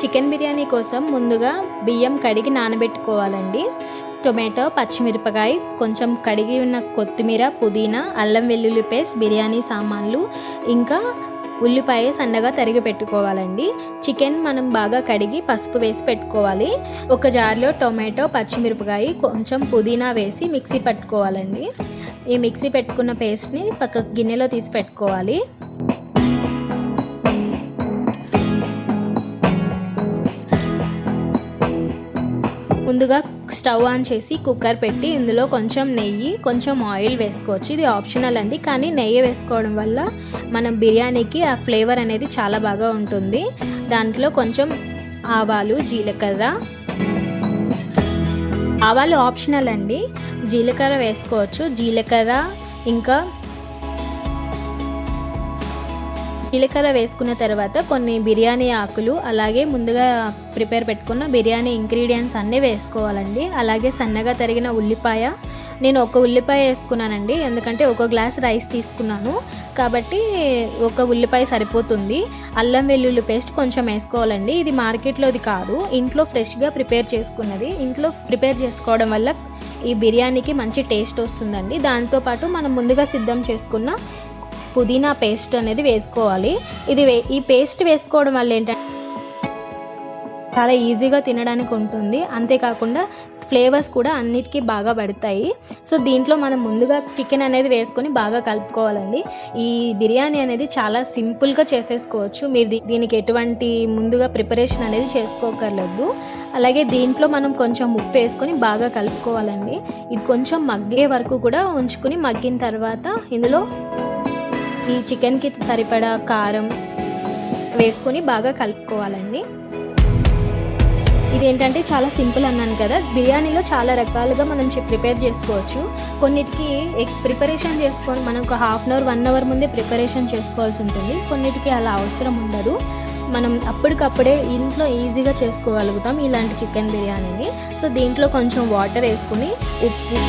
Chicken biryani కోసం ముందుగా బియ్యం కడిగి నానబెట్టుకోవాలండి. టొమాటో, పచ్చిమిరపకాయ, కొంచెం కడిగి ఉన్న కొత్తిమీర, పుదీనా, అల్లం వెల్లుల్లి పేస్ట్, బిర్యానీ సామాన్లు, ఇంకా ఉల్లిపాయ సన్నగా తరిగి పెట్టుకోవాలండి. చికెన్ మనం బాగా కడిగి పసుపు వేసి పెట్టుకోవాలి. ఒక జార్లో టొమాటో, పచ్చిమిరపకాయ, కొంచెం పుదీనా వేసి మిక్సీ పట్టుకోవాలండి. ఈ మిక్సీ పెట్టుకున్న పేస్ట్ని పక్క గిన్నెలో తీసి పెట్టుకోవాలి. ముందుగా స్టవ్ ఆన్ చేసి కుక్కర్ పెట్టి ఇందులో కొంచెం నెయ్యి, కొంచెం ఆయిల్ వేసుకోవచ్చు. ఇది ఆప్షనల్ అండి, కానీ నెయ్యి వేసుకోవడం వల్ల మనం బిర్యానీకి ఆ ఫ్లేవర్ అనేది చాలా బాగా ఉంటుంది. దాంట్లో కొంచెం ఆవాలు, జీలకర్ర, ఆవాలు ఆప్షనల్ అండి, జీలకర్ర వేసుకోవచ్చు. జీలకర్ర వేసుకున్న తర్వాత కొన్ని బిర్యానీ ఆకులు, అలాగే ముందుగా ప్రిపేర్ పెట్టుకున్న బిర్యానీ ఇంగ్రీడియంట్స్ అన్నీ వేసుకోవాలండి. అలాగే సన్నగా తరిగిన ఉల్లిపాయ, నేను ఒక ఉల్లిపాయ వేసుకున్నానండి, ఎందుకంటే ఒక గ్లాస్ రైస్ తీసుకున్నాను కాబట్టి ఒక ఉల్లిపాయ సరిపోతుంది. అల్లం వెల్లుల్లి పేస్ట్ కొంచెం వేసుకోవాలండి. ఇది మార్కెట్లోది కాదు, ఇంట్లో ఫ్రెష్గా ప్రిపేర్ చేసుకున్నది. ఇంట్లో ప్రిపేర్ చేసుకోవడం వల్ల ఈ బిర్యానీకి మంచి టేస్ట్ వస్తుందండి. దాంతోపాటు మనం ముందుగా సిద్ధం చేసుకున్న పుదీనా పేస్ట్ అనేది వేసుకోవాలి. ఈ పేస్ట్ వేసుకోవడం వల్ల ఏంటంటే చాలా ఈజీగా తినడానికి ఉంటుంది, అంతేకాకుండా ఫ్లేవర్స్ కూడా అన్నిటికీ బాగా పడతాయి. సో దీంట్లో మనం ముందుగా చికెన్ అనేది వేసుకొని బాగా కలుపుకోవాలండి. ఈ బిర్యానీ అనేది చాలా సింపుల్గా చేసేసుకోవచ్చు. మీరు దీనికి ఎటువంటి ముందుగా ప్రిపరేషన్ అనేది చేసుకోకర్లేదు. అలాగే దీంట్లో మనం కొంచెం ఉప్పు వేసుకొని బాగా కలుపుకోవాలండి. ఇది కొంచెం మగ్గే వరకు కూడా ఉంచుకొని, మగ్గిన తర్వాత ఇందులో ఈ చికెన్కి సరిపడా కారం వేసుకొని బాగా కలుపుకోవాలండి. ఇదేంటంటే చాలా సింపుల్ అన్నాను కదా, బిర్యానీలో చాలా రకాలుగా మనం ప్రిపేర్ చేసుకోవచ్చు. కొన్నిటికి ప్రిపరేషన్ చేసుకొని మనం ఒక హాఫ్ అన్ అవర్ 1 అవర్ ముందే ప్రిపరేషన్ చేసుకోవాల్సి ఉంటుంది. కొన్నిటికి అలా అవసరం ఉండదు, మనం అప్పటికప్పుడే ఇంట్లో ఈజీగా చేసుకోగలుగుతాం ఇలాంటి చికెన్ బిర్యానీని. సో దీంట్లో కొంచెం వాటర్ వేసుకుని, ఉప్పు,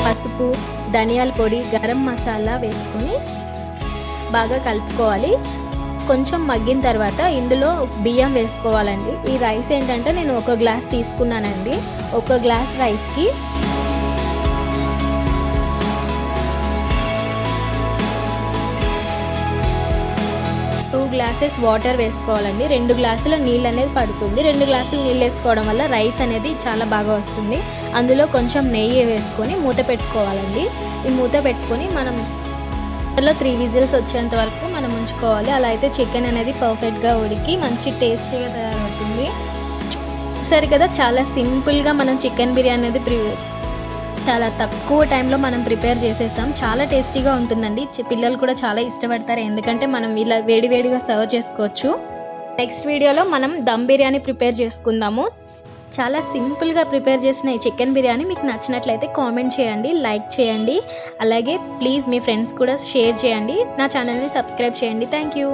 పసుపు, ధనియాల పొడి, గరం మసాలా వేసుకుని బాగా కలుపుకోవాలి. కొంచెం మగ్గిన తర్వాత ఇందులో బియ్యం వేసుకోవాలండి. ఈ రైస్ ఏంటంటే నేను ఒక గ్లాస్ తీసుకున్నానండి. ఒక గ్లాస్ రైస్కి 2 గ్లాసెస్ వాటర్ వేసుకోవాలండి. 2 గ్లాసుల నీళ్ళు అనేది పడుతుంది. 2 గ్లాసులు నీళ్ళు వేసుకోవడం వల్ల రైస్ అనేది చాలా బాగా వస్తుంది. అందులో కొంచెం నెయ్యి వేసుకొని మూత పెట్టుకోవాలండి. ఈ మూత పెట్టుకొని మనం 3 విజిల్స్ వచ్చేంత వరకు మనం ఉంచుకోవాలి. అలా అయితే చికెన్ అనేది పర్ఫెక్ట్గా ఉడికి మంచి టేస్టీగా తయారవుతుంది. సరే కదా, చాలా సింపుల్గా మనం చికెన్ బిర్యానీ అనేది చాలా తక్కువ టైంలో మనం ప్రిపేర్ చేసేసాం. చాలా టేస్టీగా ఉంటుందండి. పిల్లలు కూడా చాలా ఇష్టపడతారు, ఎందుకంటే మనం ఇలా వేడివేడిగా సర్వ్ చేసుకోవచ్చు. నెక్స్ట్ వీడియోలో మనం దమ్ బిర్యానీ ప్రిపేర్ చేసుకుందాము. చాలా సింపుల్గా ప్రిపేర్ చేసిన ఈ చికెన్ బిర్యానీ మీకు నచ్చినట్లయితే కామెంట్ చేయండి, లైక్ చేయండి. అలాగే ప్లీజ్ మీ ఫ్రెండ్స్ కూడా షేర్ చేయండి. నా ఛానల్ని సబ్స్క్రైబ్ చేయండి. Thank you.